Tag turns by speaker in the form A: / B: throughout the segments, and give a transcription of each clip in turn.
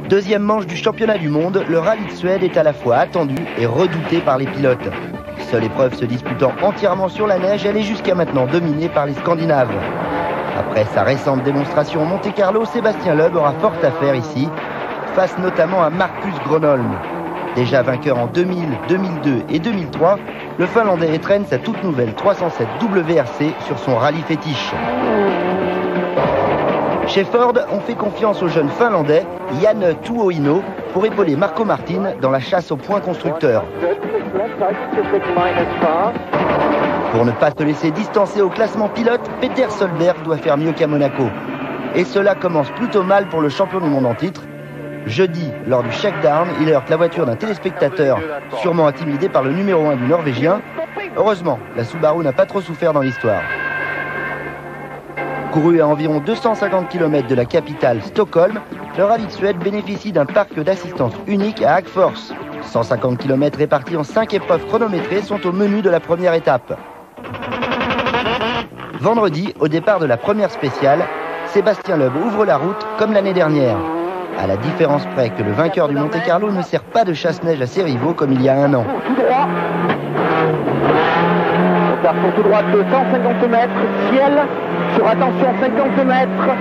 A: Deuxième manche du championnat du monde, le rallye de Suède est à la fois attendu et redouté par les pilotes. Seule épreuve se disputant entièrement sur la neige, elle est jusqu'à maintenant dominée par les Scandinaves. Après sa récente démonstration au Monte-Carlo, Sébastien Loeb aura fort à faire ici, face notamment à Marcus Gronholm. Déjà vainqueur en 2000, 2002 et 2003, le Finlandais étrenne sa toute nouvelle 307 WRC sur son rallye fétiche. Chez Ford, on fait confiance au jeune Finlandais Janne Tuohino pour épauler Marco Martin dans la chasse aux points constructeurs. Pour ne pas se laisser distancer au classement pilote, Peter Solberg doit faire mieux qu'à Monaco. Et cela commence plutôt mal pour le champion du monde en titre. Jeudi, lors du shakedown, il heurte la voiture d'un téléspectateur, sûrement intimidé par le numéro 1 du Norvégien. Heureusement, la Subaru n'a pas trop souffert dans l'histoire. Couru à environ 250 km de la capitale Stockholm, le rallye de Suède bénéficie d'un parc d'assistance unique à Hagfors. 150 km répartis en 5 épreuves chronométrées sont au menu de la première étape. Vendredi, au départ de la première spéciale, Sébastien Loeb ouvre la route comme l'année dernière. À la différence près que le vainqueur du Monte-Carlo ne sert pas de chasse-neige à ses rivaux comme il y a un an.
B: Garçon tout droit de 150 mètres, ciel, sur attention 50 mètres.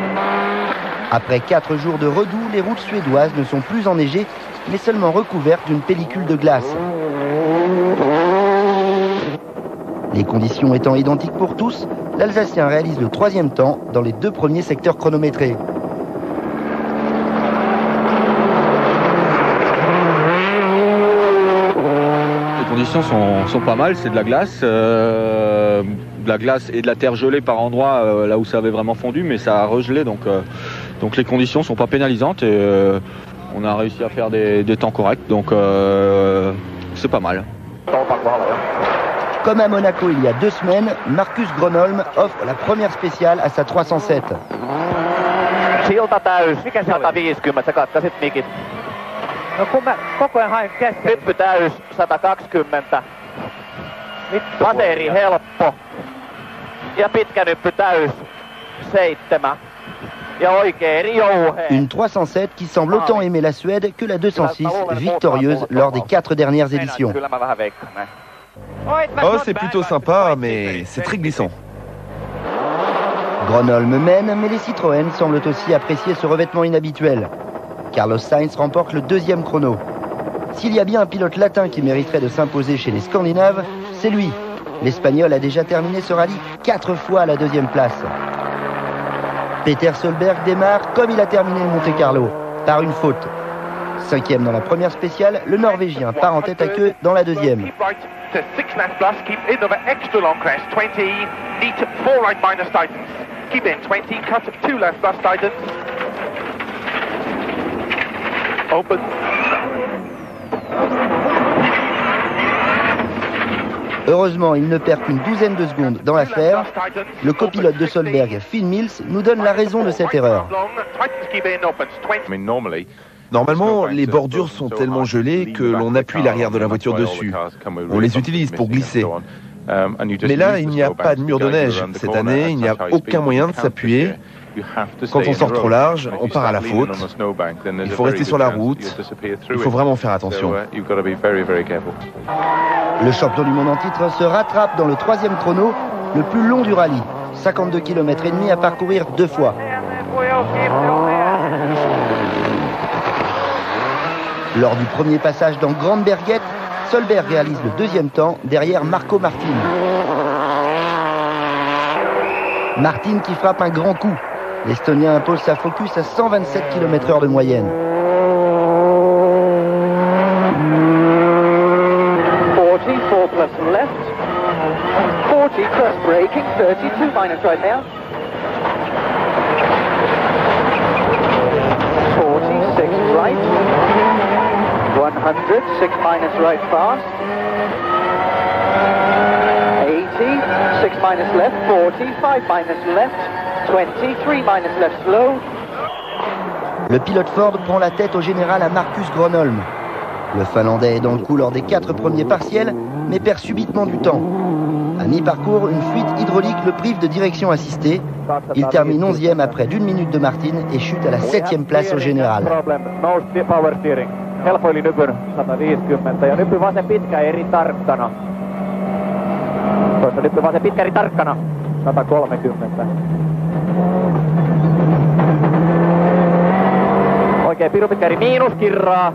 A: Après 4 jours de redoux, les routes suédoises ne sont plus enneigées, mais seulement recouvertes d'une pellicule de glace. Les conditions étant identiques pour tous, l'Alsacien réalise le 3e temps dans les 2 premiers secteurs chronométrés.
C: Les conditions sont pas mal, c'est de la glace et de la terre gelée par endroits là où ça avait vraiment fondu, mais ça a regelé, donc les conditions sont pas pénalisantes et on a réussi à faire des temps corrects, donc c'est pas mal.
A: Comme à Monaco il y a 2 semaines, Marcus Gronholm offre la première spéciale à sa 307.
B: Silta täys, 150, sä kattasit mikit.
D: No kun mä koko ajan hain kesken.
B: Hyppy täys, 120. Lateri helppo. Ja pitkä nyppy täys, 7. Ja oikein jouheen.
A: Une 307 qui semble autant aimer la Suède que la 206, victorieuse lors des 4 dernières éditions.
E: Oh, c'est plutôt sympa, mais c'est très glissant.
A: Gronholm mène, mais les Citroën semblent aussi apprécier ce revêtement inhabituel. Carlos Sainz remporte le 2e chrono. S'il y a bien un pilote latin qui mériterait de s'imposer chez les Scandinaves, c'est lui. L'Espagnol a déjà terminé ce rallye 4 fois à la 2e place. Peter Solberg démarre comme il a terminé le Monte-Carlo, par une faute. 5e dans la première spéciale, le Norvégien part en tête à queue dans la 2e. Heureusement, il ne perd qu'une 12aine de secondes dans l'affaire. Le copilote de Solberg, Phil Mills, nous donne la raison de cette erreur.
E: Normalement, les bordures sont tellement gelées que l'on appuie l'arrière de la voiture dessus. On les utilise pour glisser. Mais là, il n'y a pas de mur de neige. Cette année, il n'y a aucun moyen de s'appuyer. Quand on sort trop large, on part à la faute. Il faut rester sur la route. Il faut vraiment faire attention.
A: Le champion du monde en titre se rattrape dans le 3e chrono, le plus long du rallye. 52 km et demi à parcourir 2 fois. Lors du premier passage dans Grande Berget, Solberg réalise le 2e temps derrière Marco Martin. Martin qui frappe un grand coup. L'Estonien impose sa focus à 127 km/h de moyenne.
B: 44 plus left. 40 plus braking, 32 minus right now. 46 right. 100, 6 minus right fast. 80, 6 minus left, 40, 5 minus left. 23 minus left slow.
A: Le pilote Ford prend la tête au général à Marcus Gronholm. Le Finlandais est dans le coup lors des 4 premiers partiels, mais perd subitement du temps. À mi-parcours, une fuite hydraulique le prive de direction assistée. Il termine 11e après d'1 minute de Martin et chute à la 7e place au général.
B: Helpoili nypyn 150 ja nypy vasen pitkä eri tarkkana. Toista nypy vasen pitkä eri tarkkana 130. Oikein piru pitkä eri miinuskirraa.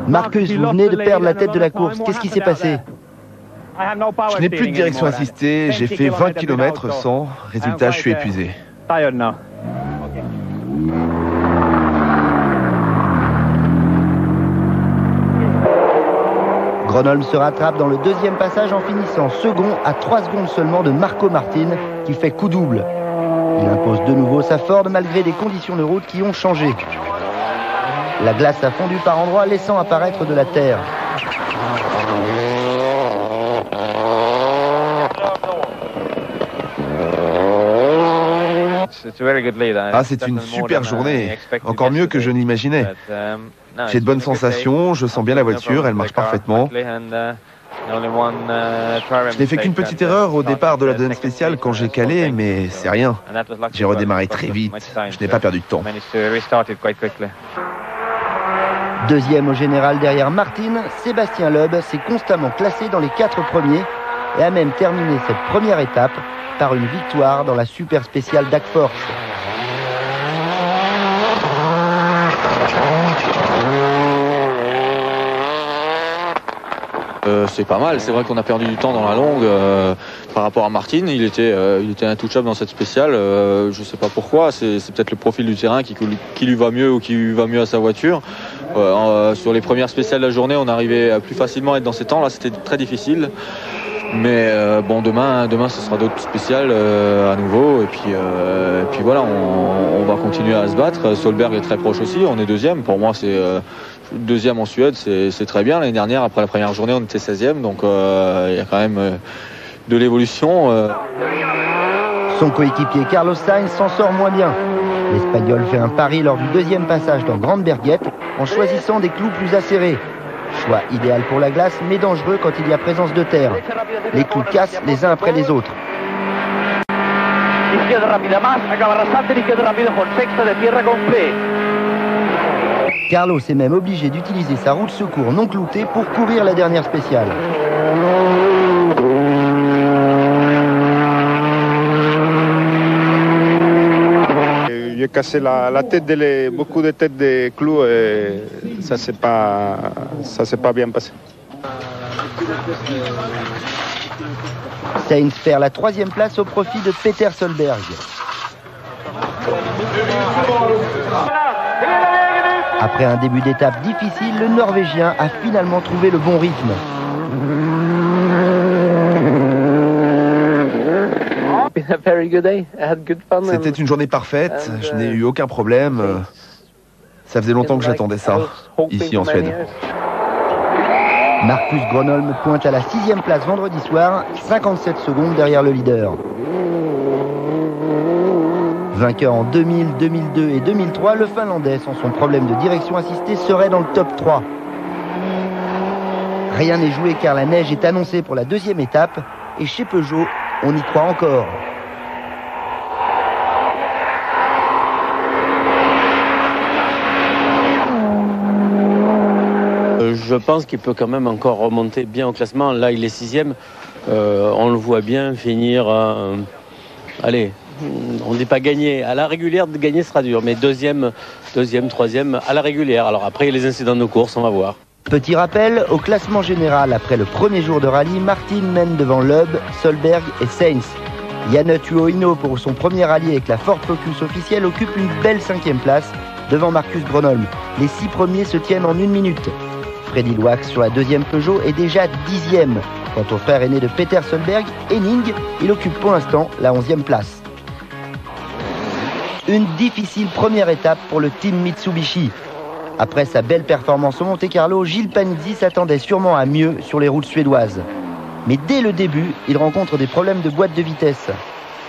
A: Marcus, vous venez de perdre la tête de la course. Qu'est-ce qui s'est passé?
E: Je n'ai plus de direction assistée, j'ai fait 20 km sans. Résultat, je suis épuisé.
A: Gronholm se rattrape dans le deuxième passage en finissant second à 3 secondes seulement de Marco Martin qui fait coup double. Il impose de nouveau sa Ford malgré des conditions de route qui ont changé. La glace a fondu par endroits laissant apparaître de la terre.
E: Ah, c'est une super journée, encore mieux que je n'imaginais. J'ai de bonnes sensations, je sens bien la voiture, elle marche parfaitement. Je n'ai fait qu'une petite erreur au départ de la deuxième spéciale quand j'ai calé, mais c'est rien. J'ai redémarré très vite, je n'ai pas perdu de temps.
A: Deuxième au général derrière Martin, Sébastien Loeb s'est constamment classé dans les 4 premiers et a même terminé cette première étape par une victoire dans la super spéciale d'Agforce.
C: C'est pas mal, c'est vrai qu'on a perdu du temps dans la longue par rapport à Martin, il était intouchable dans cette spéciale, je sais pas pourquoi, c'est peut-être le profil du terrain qui lui va mieux ou qui va mieux à sa voiture. Sur les premières spéciales de la journée, on arrivait plus facilement à être dans ces temps, là c'était très difficile. Mais bon, demain ce sera d'autres spéciales à nouveau et puis voilà, on va continuer à se battre. Solberg est très proche aussi, on est deuxième, pour moi c'est deuxième en Suède, c'est très bien. L'année dernière, après la première journée, on était 16e, donc il y a quand même de l'évolution.
A: Son coéquipier Carlos Sainz s'en sort moins bien. L'Espagnol fait un pari lors du deuxième passage dans Grande Berguette en choisissant des clous plus acérés. Choix idéal pour la glace, mais dangereux quand il y a présence de terre. Les clous cassent les uns après les autres. Carlos est même obligé d'utiliser sa roue de secours non cloutée pour courir la dernière spéciale.
F: J'ai cassé la tête beaucoup de têtes de clous et ça s'est pas bien passé.
A: Sainz perd la 3e place au profit de Peter Solberg. Après un début d'étape difficile, le Norvégien a finalement trouvé le bon rythme.
E: C'était une journée parfaite, je n'ai eu aucun problème. Ça faisait longtemps que j'attendais ça, ici en Suède.
A: Marcus Gronholm pointe à la 6e place vendredi soir, 57 secondes derrière le leader. Vainqueur en 2000, 2002 et 2003, le Finlandais, sans son problème de direction assistée, serait dans le top 3. Rien n'est joué car la neige est annoncée pour la 2e étape et chez Peugeot, on y croit encore.
G: Je pense qu'il peut quand même encore remonter bien au classement. Là, il est 6e. On le voit bien finir... allez, on ne dit pas gagner. À la régulière, de gagner sera dur. Mais deuxième, 3e à la régulière. Alors après, il y a les incidents de course, on va voir.
A: Petit rappel, au classement général, après le premier jour de rallye, Martin mène devant Loeb, Solberg et Sainz. Janne Tuohino, pour son premier rallye avec la Ford Focus officielle, occupe une belle 5e place devant Marcus Gronholm. Les 6 premiers se tiennent en 1 minute. Freddy Loax sur la 2e Peugeot est déjà 10e. Quant au frère aîné de Peter Solberg, Henning, il occupe pour l'instant la 11e place. Une difficile première étape pour le team Mitsubishi. Après sa belle performance au Monte-Carlo, Gilles Panizzi s'attendait sûrement à mieux sur les routes suédoises. Mais dès le début, il rencontre des problèmes de boîte de vitesse.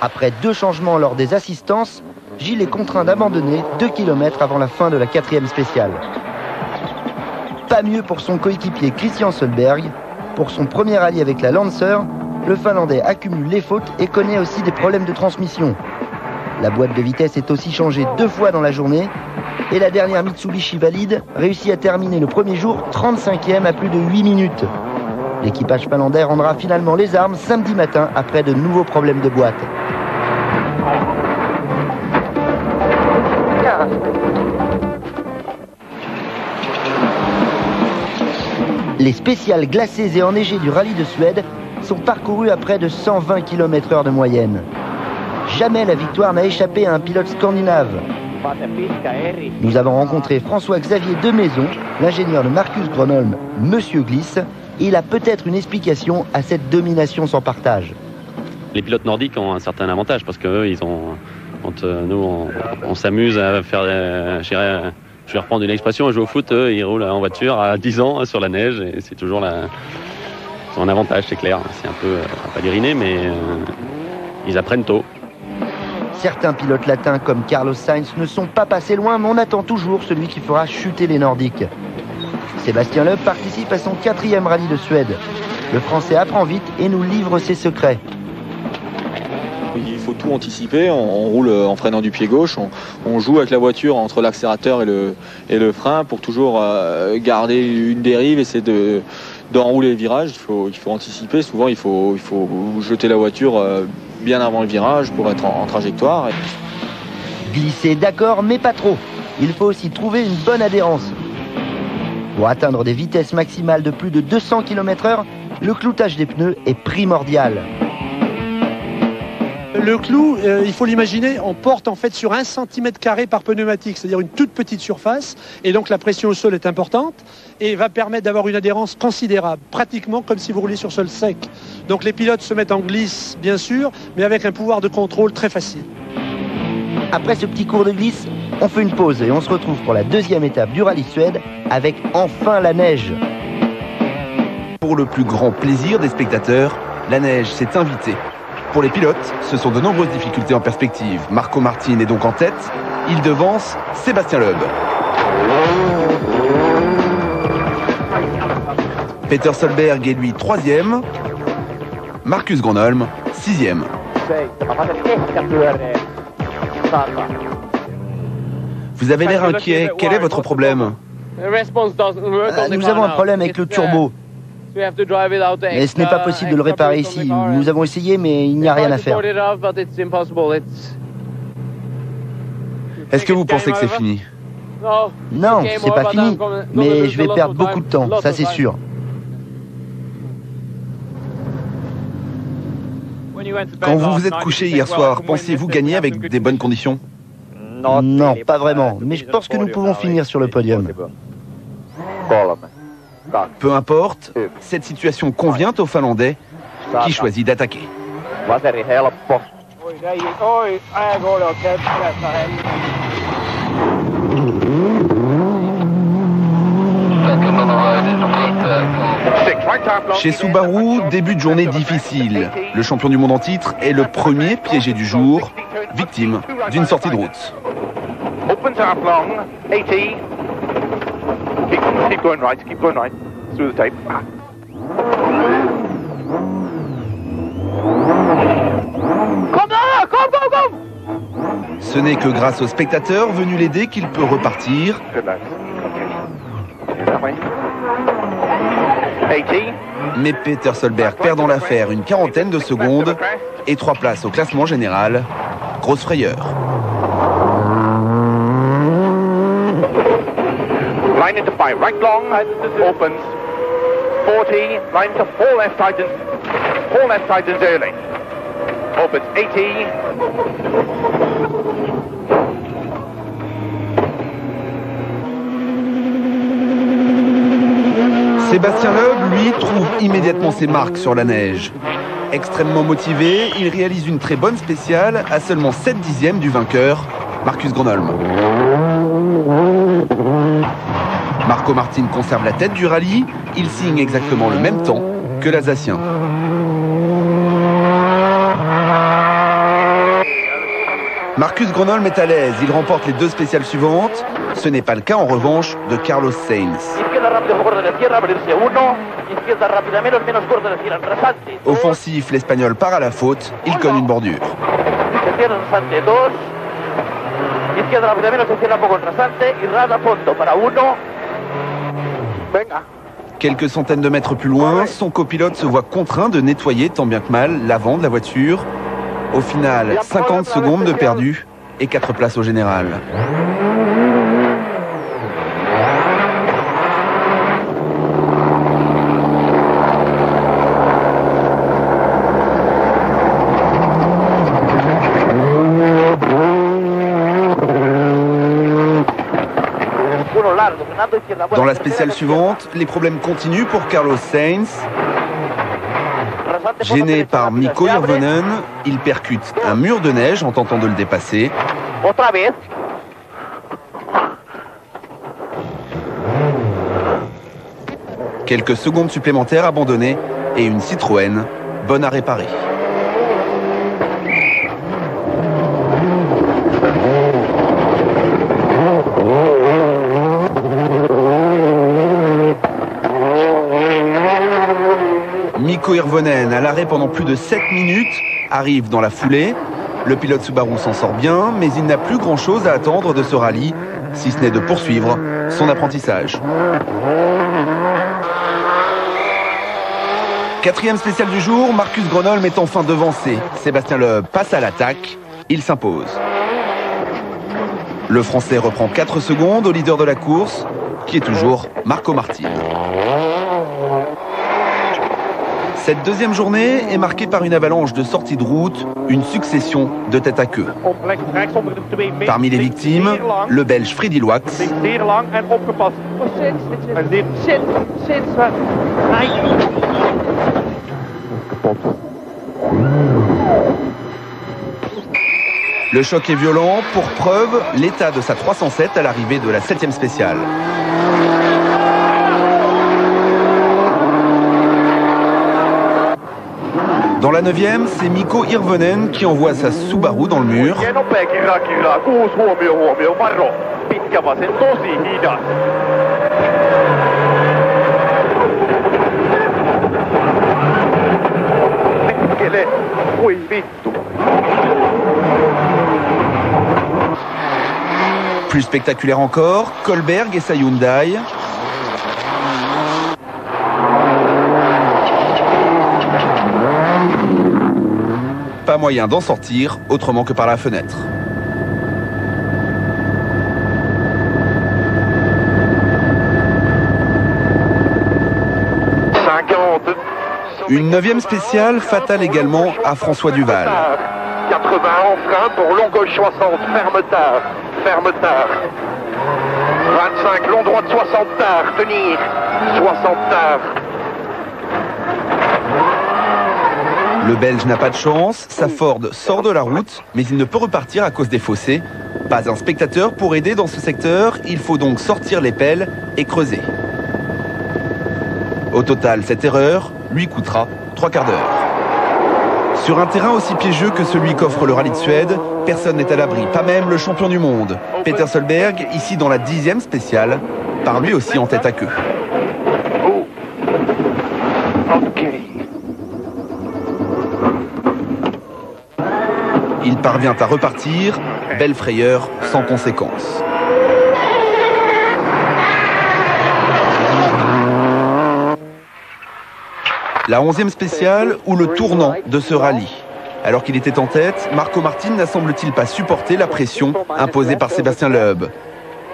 A: Après 2 changements lors des assistances, Gilles est contraint d'abandonner 2 km avant la fin de la 4e spéciale. Pas mieux pour son coéquipier Christian Solberg. Pour son premier rallye avec la Lancer, le Finlandais accumule les fautes et connaît aussi des problèmes de transmission. La boîte de vitesse est aussi changée 2 fois dans la journée et la dernière Mitsubishi valide réussit à terminer le premier jour 35e à plus de 8 minutes. L'équipage finlandais rendra finalement les armes samedi matin après de nouveaux problèmes de boîte. Les spéciales glacées et enneigées du rallye de Suède sont parcourues à près de 120 km/h de moyenne. Jamais la victoire n'a échappé à un pilote scandinave. Nous avons rencontré François-Xavier Demaison, l'ingénieur de Marcus Gronholm, Monsieur Glisse, et il a peut-être une explication à cette domination sans partage.
G: Les pilotes nordiques ont un certain avantage parce qu'eux, ils ont, quand nous, on s'amuse à faire, je vais reprendre une expression, à jouer au foot, eux, ils roulent en voiture à 10 ans sur la neige et c'est toujours son avantage, c'est clair. C'est un peu, pas d'iriner, mais ils apprennent tôt.
A: Certains pilotes latins comme Carlos Sainz ne sont pas passés loin, mais on attend toujours celui qui fera chuter les Nordiques. Sébastien Loeb participe à son 4e rallye de Suède. Le Français apprend vite et nous livre ses secrets.
C: Il faut tout anticiper, on roule en freinant du pied gauche, on joue avec la voiture entre l'accélérateur et le frein pour toujours garder une dérive, essayer d'enrouler les virages. Il faut anticiper, souvent il faut jeter la voiture bien avant le virage pour être en trajectoire.
A: Glisser d'accord, mais pas trop. Il faut aussi trouver une bonne adhérence. Pour atteindre des vitesses maximales de plus de 200 km/h, le cloutage des pneus est primordial.
H: Le clou, il faut l'imaginer, on porte en fait sur 1 cm² par pneumatique, c'est-à-dire une toute petite surface, et donc la pression au sol est importante et va permettre d'avoir une adhérence considérable, pratiquement comme si vous roulez sur sol sec. Donc les pilotes se mettent en glisse, bien sûr, mais avec un pouvoir de contrôle très facile.
A: Après ce petit cours de glisse, on fait une pause et on se retrouve pour la 2e étape du rallye Suède avec enfin la neige.
E: Pour le plus grand plaisir des spectateurs, la neige s'est invitée. Pour les pilotes, ce sont de nombreuses difficultés en perspective. Marco Martin est donc en tête. Il devance Sébastien Loeb. Peter Solberg est lui 3e. Marcus Gronholm 6e. Vous avez l'air inquiet. Quel est votre problème?
A: Nous avons un problème avec le turbo. Mais ce n'est pas possible de le réparer ici. Nous avons essayé, mais il n'y a rien à faire.
E: Est-ce que vous pensez que c'est fini?
A: Non, c'est pas fini. Mais je vais perdre beaucoup de temps, ça c'est sûr.
E: Quand vous vous êtes couché hier soir, pensiez-vous gagner avec des bonnes conditions?
A: Non, pas vraiment. Mais je pense que nous pouvons finir sur le podium.
E: Peu importe, cette situation convient aux Finlandais qui choisit d'attaquer. Chez Subaru, début de journée difficile. Le champion du monde en titre est le premier piégé du jour, victime d'une sortie de route.
B: Keep going right, through the tape. Come!
E: Ce n'est que grâce aux spectateurs venus l'aider qu'il peut repartir. Mais Peter Solberg perd dans l'affaire une 40aine de secondes et 3 places au classement général. Grosse frayeur.
B: Line into 5, right long, opens, 40, line to 4 left tightens early, opens 80,
E: Sébastien Loeb, lui, trouve immédiatement ses marques sur la neige. Extrêmement motivé, il réalise une très bonne spéciale à seulement 7 dixièmes du vainqueur, Marcus Gronholm. Marco Martin conserve la tête du rallye, il signe exactement le même temps que l'Alsacien. Marcus Gronholm est à l'aise, il remporte les 2 spéciales suivantes. Ce n'est pas le cas en revanche de Carlos Sainz. Offensif, l'Espagnol part à la faute, il cogne une bordure. Quelques centaines de mètres plus loin, son copilote se voit contraint de nettoyer tant bien que mal l'avant de la voiture. Au final, 50 secondes de perdu et 4 places au général. Dans la spéciale suivante, les problèmes continuent pour Carlos Sainz. Gêné par Mikko Hirvonen, il percute un mur de neige en tentant de le dépasser. Quelques secondes supplémentaires abandonnées et une Citroën bonne à réparer. Mikko Hirvonen, à l'arrêt pendant plus de 7 minutes, arrive dans la foulée. Le pilote Subaru s'en sort bien, mais il n'a plus grand-chose à attendre de ce rallye, si ce n'est de poursuivre son apprentissage. 4e spéciale du jour, Marcus Gronholm est enfin devancé. Sébastien Loeb passe à l'attaque, il s'impose. Le Français reprend 4 secondes au leader de la course, qui est toujours Marco Martin. Cette deuxième journée est marquée par une avalanche de sorties de route, une succession de tête à queue. Parmi les victimes, le Belge Freddy Loax, le choc est violent, pour preuve, l'état de sa 307 à l'arrivée de la 7e spéciale. Dans la 9e, c'est Mikko Hirvonen qui envoie sa Subaru dans le mur. Plus spectaculaire encore, Kohlberg et sa Hyundai. Pas moyen d'en sortir autrement que par la fenêtre. Une 9e spéciale fatale également à François Duval.
B: 80 en frein pour long gauche 60, ferme tard, ferme tard. 25, long droite 60 tard, tenir, 60 tard.
E: Le Belge n'a pas de chance, sa Ford sort de la route, mais il ne peut repartir à cause des fossés. Pas un spectateur pour aider dans ce secteur, il faut donc sortir les pelles et creuser. Au total, cette erreur lui coûtera 3 quarts d'heure. Sur un terrain aussi piégeux que celui qu'offre le rallye de Suède, personne n'est à l'abri, pas même le champion du monde. Peter Solberg, ici dans la 10e spéciale, part lui aussi en tête à queue. Il parvient à repartir, belle frayeur sans conséquence. La 11e spéciale ou le tournant de ce rallye. Alors qu'il était en tête, Marco Martin n'a semble-t-il pas supporté la pression imposée par Sébastien Loeb.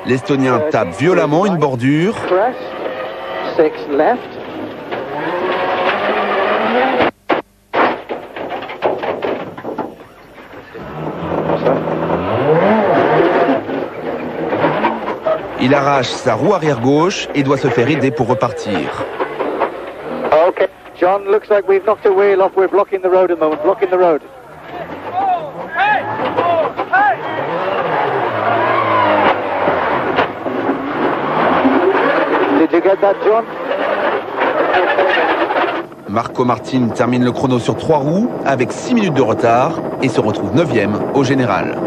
E: L'Estonien tape violemment une bordure. Il arrache sa roue arrière gauche et doit se faire aider pour repartir.
D: Okay, John, looks like we've knocked a wheel off. We're blocking the road at the moment, blocking the road. Did you get that, John?
E: Marco Martin termine le chrono sur 3 roues avec 6 minutes de retard et se retrouve 9e au général.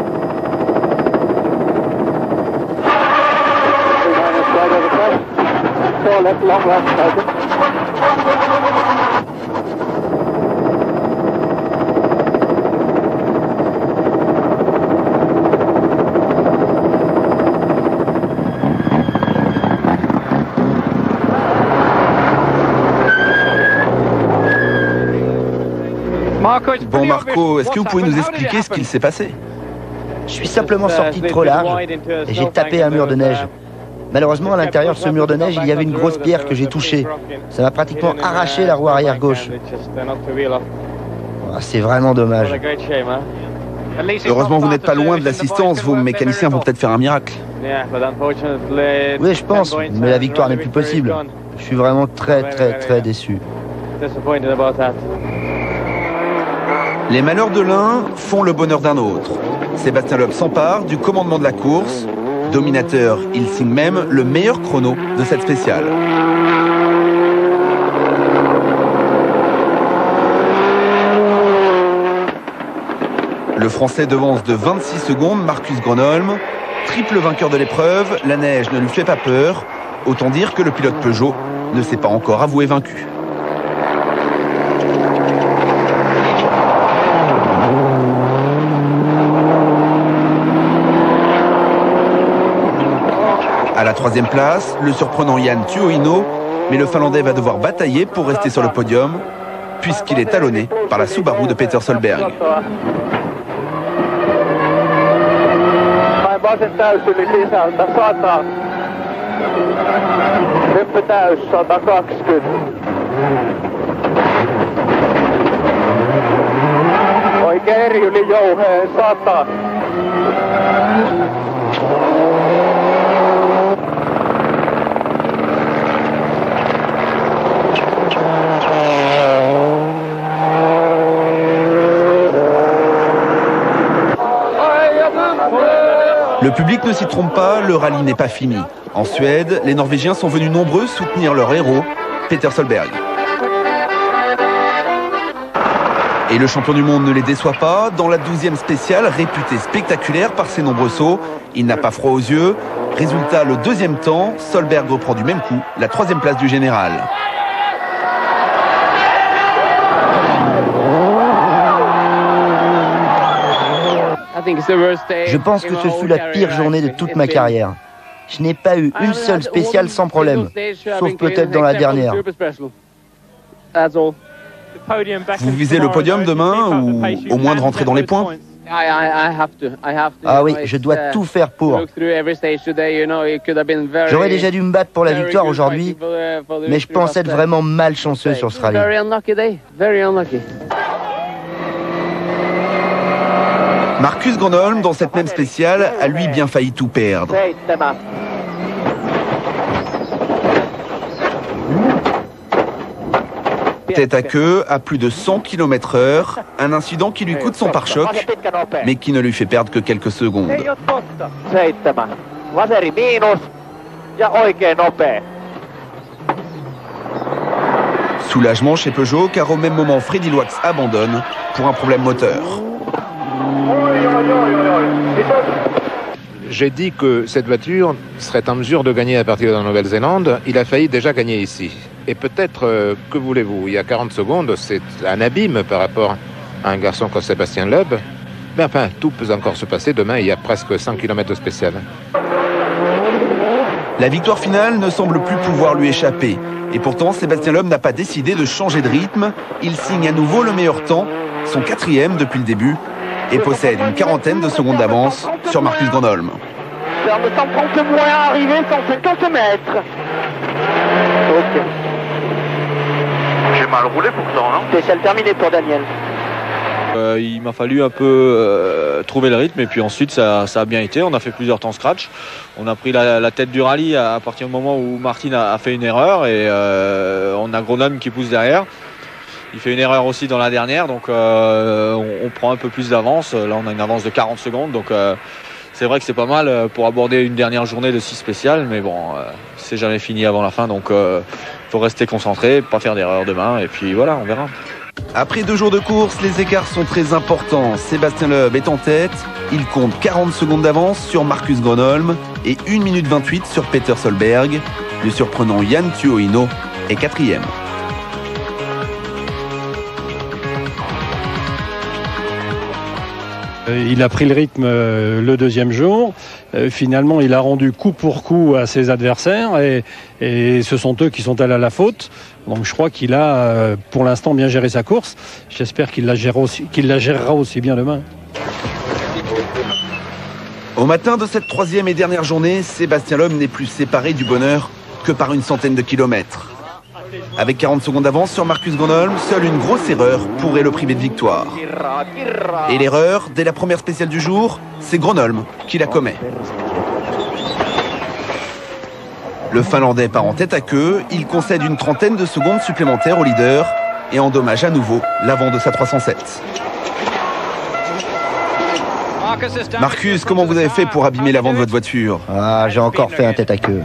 D: left long left Sergeant.
E: Bon Marco, est-ce que vous pouvez nous expliquer ce qu'il s'est passé?
A: Je suis simplement sorti trop large et j'ai tapé un mur de neige. Malheureusement, à l'intérieur de ce mur de neige, il y avait une grosse pierre que j'ai touchée. Ça m'a pratiquement arraché la roue arrière gauche. Ah, c'est vraiment dommage.
E: Heureusement, vous n'êtes pas loin de l'assistance. Vos mécaniciens vont peut-être faire un miracle.
A: Oui, je pense, mais la victoire n'est plus possible. Je suis vraiment très déçu.
E: Les malheurs de l'un font le bonheur d'un autre. Sébastien Loeb s'empare du commandement de la course. Dominateur, il signe même le meilleur chrono de cette spéciale. Le Français devance de 26 secondes Marcus Gronholm. Triple vainqueur de l'épreuve, la neige ne lui fait pas peur. Autant dire que le pilote Peugeot ne s'est pas encore avoué vaincu. À la troisième place, le surprenant Jan Tuohino, mais le Finlandais va devoir batailler pour rester sur le podium, puisqu'il est talonné par la Subaru de Peter Solberg. Le public ne s'y trompe pas, le rallye n'est pas fini. En Suède, les Norvégiens sont venus nombreux soutenir leur héros, Peter Solberg. Et le champion du monde ne les déçoit pas. Dans la 12e spéciale, réputé spectaculaire par ses nombreux sauts, il n'a pas froid aux yeux. Résultat, le deuxième temps, Solberg reprend du même coup la 3e place du général.
A: Je pense que ce fut la pire journée de toute ma carrière. Je n'ai pas eu une seule spéciale sans problème, sauf peut-être dans la dernière.
E: Vous visez le podium demain ou au moins de rentrer dans les points?
A: Ah oui, je dois tout faire pour. J'aurais déjà dû me battre pour la victoire aujourd'hui, mais je pense être vraiment malchanceux sur ce rallye.
E: Marcus Gronholm, dans cette même spéciale, a lui bien failli tout perdre. Tête à queue, à plus de 100 km/h, un incident qui lui coûte son pare-choc, mais qui ne lui fait perdre que quelques secondes. Soulagement chez Peugeot, car au même moment, Freddy Loax abandonne pour un problème moteur.
I: J'ai dit que cette voiture serait en mesure de gagner à partir de la Nouvelle-Zélande. Il a failli déjà gagner ici. Et peut-être, que voulez-vous, il y a 40 secondes, c'est un abîme par rapport à un garçon comme Sébastien Loeb. Mais enfin, tout peut encore se passer. Demain, il y a presque 100 km de spécial.
E: La victoire finale ne semble plus pouvoir lui échapper. Et pourtant, Sébastien Loeb n'a pas décidé de changer de rythme. Il signe à nouveau le meilleur temps, son 4e depuis le début, et possède une 40aine de secondes d'avance sur Marcus Gronholm.
D: On ne s'en prend que moins à arriver, 150 mètres. Ok.
B: J'ai mal roulé pourtant, non?
D: Spécial terminé pour Daniel.
C: Il m'a fallu un peu trouver le rythme et puis ensuite ça a bien été. On a fait plusieurs temps scratch. On a pris la tête du rallye à partir du moment où Martin a fait une erreur et on a Gronholm qui pousse derrière. Il fait une erreur aussi dans la dernière, donc on prend un peu plus d'avance. Là, on a une avance de 40 secondes, donc c'est vrai que c'est pas mal pour aborder une dernière journée de 6 spéciales, mais bon, c'est jamais fini avant la fin, donc faut rester concentré, pas faire d'erreur demain, et puis voilà, on verra.
E: Après 2 jours de course, les écarts sont très importants. Sébastien Loeb est en tête, il compte 40 secondes d'avance sur Marcus Gronholm et 1 minute 28 sur Peter Solberg. Le surprenant Yan Tuohino est 4e.
J: Il a pris le rythme le deuxième jour. Finalement, il a rendu coup pour coup à ses adversaires et ce sont eux qui sont allés à la faute. Donc je crois qu'il a pour l'instant bien géré sa course. J'espère qu'il la gérera aussi bien demain.
E: Au matin de cette 3e et dernière journée, Sébastien Loeb n'est plus séparé du bonheur que par une centaine de kilomètres. Avec 40 secondes d'avance sur Marcus Gronholm, seule une grosse erreur pourrait le priver de victoire. Et l'erreur, dès la première spéciale du jour, c'est Gronholm qui la commet. Le Finlandais part en tête à queue, il concède une trentaine de secondes supplémentaires au leader et endommage à nouveau l'avant de sa 307. Marcus, comment vous avez fait pour abîmer l'avant de votre voiture?
A: Ah, j'ai encore fait un tête à queue.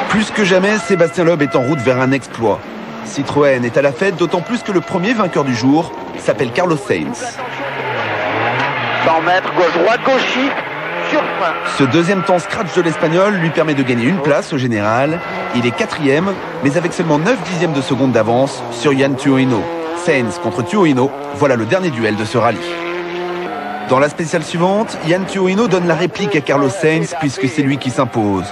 E: Plus que jamais, Sébastien Loeb est en route vers un exploit. Citroën est à la fête, d'autant plus que le premier vainqueur du jour s'appelle Carlos Sainz.
D: 100 mètres, gauche-droite, gauchis, sur fin.
E: Ce deuxième temps scratch de l'Espagnol lui permet de gagner une place au général. Il est 4e, mais avec seulement 9 dixièmes de seconde d'avance sur Yan Tuohino. Sainz contre Tuohino, voilà le dernier duel de ce rallye. Dans la spéciale suivante, Yan Tuohino donne la réplique à Carlos Sainz puisque c'est lui qui s'impose.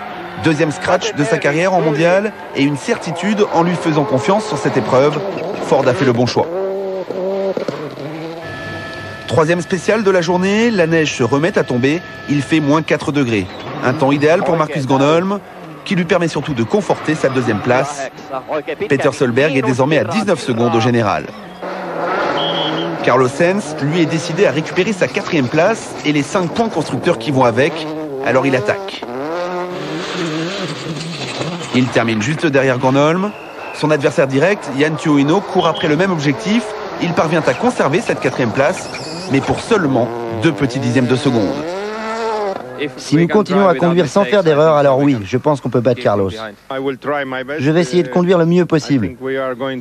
E: Deuxième scratch de sa carrière en mondial et une certitude en lui faisant confiance sur cette épreuve. Ford a fait le bon choix. Troisième spéciale de la journée, la neige se remet à tomber. Il fait moins 4 degrés. Un temps idéal pour Marcus Gronholm qui lui permet surtout de conforter sa deuxième place. Peter Solberg est désormais à 19 secondes au général. Carlos Sainz, lui, est décidé à récupérer sa 4e place et les 5 points constructeurs qui vont avec. Alors il attaque. Il termine juste derrière Gronholm. Son adversaire direct, Yan Tuohino, court après le même objectif. Il parvient à conserver cette 4e place, mais pour seulement 2 petits dixièmes de seconde.
A: Si nous continuons à conduire sans faire d'erreur, alors oui, je pense qu'on peut battre Carlos. Je vais essayer de conduire le mieux possible.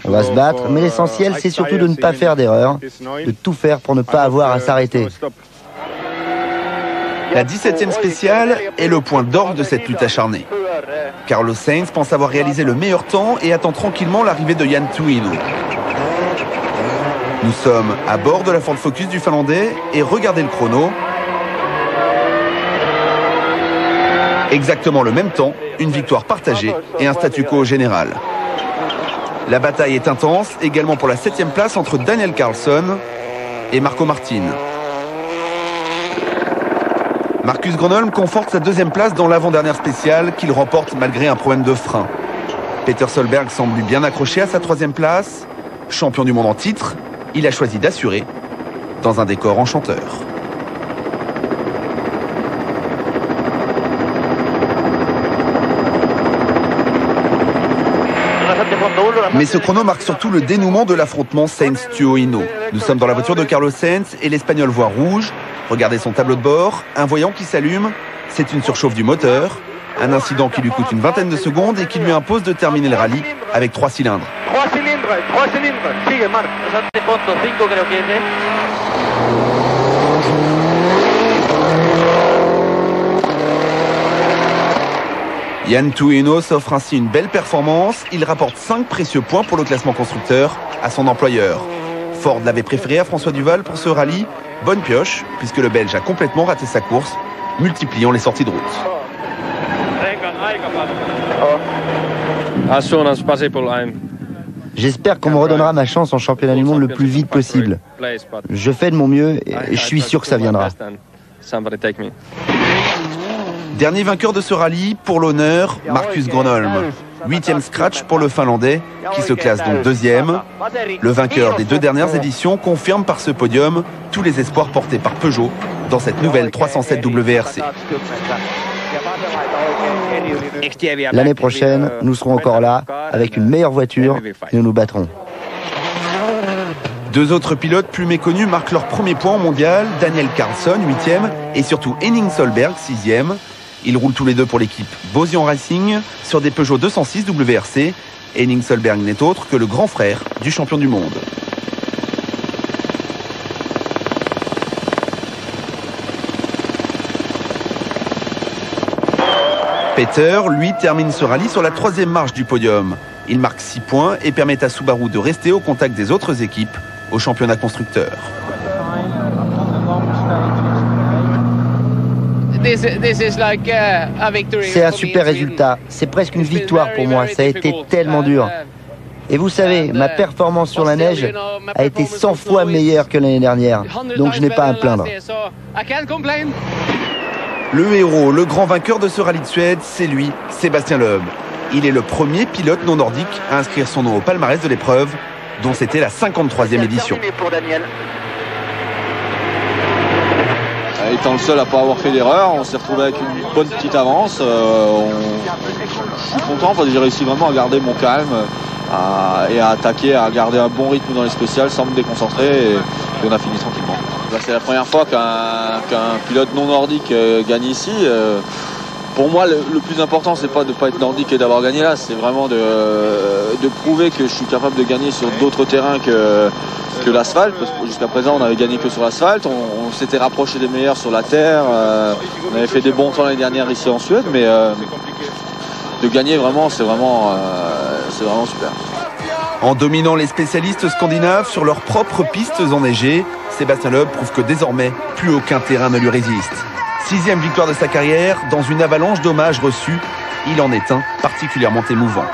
A: On va se battre, mais l'essentiel, c'est surtout de ne pas faire d'erreur, de tout faire pour ne pas avoir à s'arrêter.
E: La 17e spéciale est le point d'orgue de cette lutte acharnée. Carlos Sainz pense avoir réalisé le meilleur temps et attend tranquillement l'arrivée de Yan Tuohino. Nous sommes à bord de la Ford Focus du Finlandais et regardez le chrono. Exactement le même temps, une victoire partagée et un statu quo général. La bataille est intense, également pour la 7e place entre Daniel Carlsson et Marco Martin. Marcus Gronholm conforte sa 2e place dans l'avant-dernière spéciale qu'il remporte malgré un problème de frein. Peter Solberg semble lui bien accroché à sa 3e place. Champion du monde en titre, il a choisi d'assurer dans un décor enchanteur. Mais ce chrono marque surtout le dénouement de l'affrontement Sainz-Tuohino. Nous sommes dans la voiture de Carlos Sainz et l'Espagnol voit rouge. Regardez son tableau de bord, un voyant qui s'allume, c'est une surchauffe du moteur. Un incident qui lui coûte une vingtaine de secondes et qui lui impose de terminer le rallye avec 3 cylindres.
D: 3 cylindres, sigue Marc.
E: Yan Tuohino s'offre ainsi une belle performance. Il rapporte 5 précieux points pour le classement constructeur à son employeur. Ford l'avait préféré à François Duval pour ce rallye. Bonne pioche, puisque le Belge a complètement raté sa course, multipliant les sorties de route.
A: J'espère qu'on me redonnera ma chance en championnat du monde le plus vite possible. Je fais de mon mieux et je suis sûr que ça viendra.
E: Dernier vainqueur de ce rallye, pour l'honneur, Marcus Gronholm. 8e scratch pour le Finlandais, qui se classe donc 2e. Le vainqueur des 2 dernières éditions confirme par ce podium tous les espoirs portés par Peugeot dans cette nouvelle 307 WRC.
A: L'année prochaine, nous serons encore là, avec une meilleure voiture, et nous nous battrons.
E: 2 autres pilotes plus méconnus marquent leur premier point au mondial, Daniel Carlsson, 8e, et surtout Henning Solberg, 6e. Ils roulent tous les deux pour l'équipe Bosian Racing sur des Peugeot 206 WRC. Henning Solberg n'est autre que le grand frère du champion du monde. Peter, lui, termine ce rallye sur la 3e marche du podium. Il marque 6 points et permet à Subaru de rester au contact des autres équipes au championnat constructeur.
A: C'est un super résultat, c'est presque une victoire pour moi, ça a été tellement dur. Et vous savez, ma performance sur la neige a été 100 fois meilleure que l'année dernière, donc je n'ai pas à me plaindre.
E: Le héros, le grand vainqueur de ce rallye de Suède, c'est lui, Sébastien Loeb. Il est le premier pilote non nordique à inscrire son nom au palmarès de l'épreuve, dont c'était la 53e édition.
C: Étant le seul à ne pas avoir fait d'erreur, on s'est retrouvé avec une bonne petite avance. Je suis content parce que j'ai réussi vraiment à garder mon calme et à attaquer, à garder un bon rythme dans les spéciales sans me déconcentrer et on a fini tranquillement. Là, c'est la première fois qu'un pilote non nordique gagne ici. Pour moi, le plus important, c'est pas de ne pas être nordique et d'avoir gagné là, c'est vraiment de prouver que je suis capable de gagner sur d'autres terrains que l'asphalte, parce que jusqu'à présent on n'avait gagné que sur l'asphalte, on s'était rapproché des meilleurs sur la terre, on avait fait des bons temps l'année dernière ici en Suède, mais de gagner vraiment, c'est vraiment super.
E: En dominant les spécialistes scandinaves sur leurs propres pistes enneigées, Sébastien Loeb prouve que désormais, plus aucun terrain ne lui résiste. 6e victoire de sa carrière, dans une avalanche d'hommages reçus, il en est un particulièrement émouvant.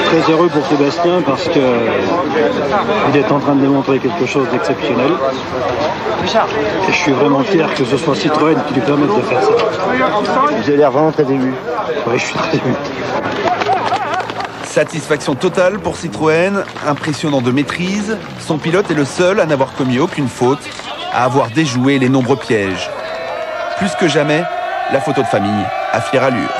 J: Très heureux pour Sébastien parce qu'il est en train de démontrer quelque chose d'exceptionnel. Et je suis vraiment fier que ce soit Citroën qui lui permette de faire ça.
A: Vous avez l'air vraiment très ému.
J: Oui, je suis très ému.
E: Satisfaction totale pour Citroën, impressionnant de maîtrise. Son pilote est le seul à n'avoir commis aucune faute, à avoir déjoué les nombreux pièges. Plus que jamais, la photo de famille à fière allure.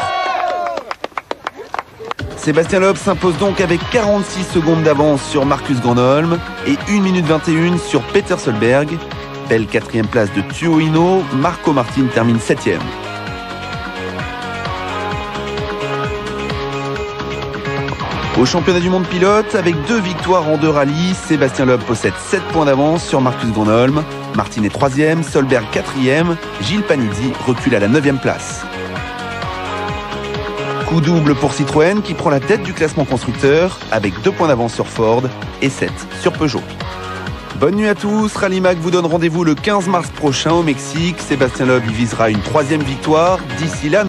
E: Sébastien Loeb s'impose donc avec 46 secondes d'avance sur Marcus Gronholm et 1 minute 21 sur Peter Solberg. Belle 4e place de Tsuo Ino, Marco Martin termine 7e. Au championnat du monde pilote, avec 2 victoires en 2 rallyes, Sébastien Loeb possède 7 points d'avance sur Marcus Gronholm. Martin est 3e, Solberg 4e, Gilles Panizzi recule à la 9e place. Coup double pour Citroën qui prend la tête du classement constructeur avec 2 points d'avance sur Ford et 7 sur Peugeot. Bonne nuit à tous, Rallye Mag vous donne rendez-vous le 15 mars prochain au Mexique. Sébastien Loeb y visera une 3e victoire. D'ici là,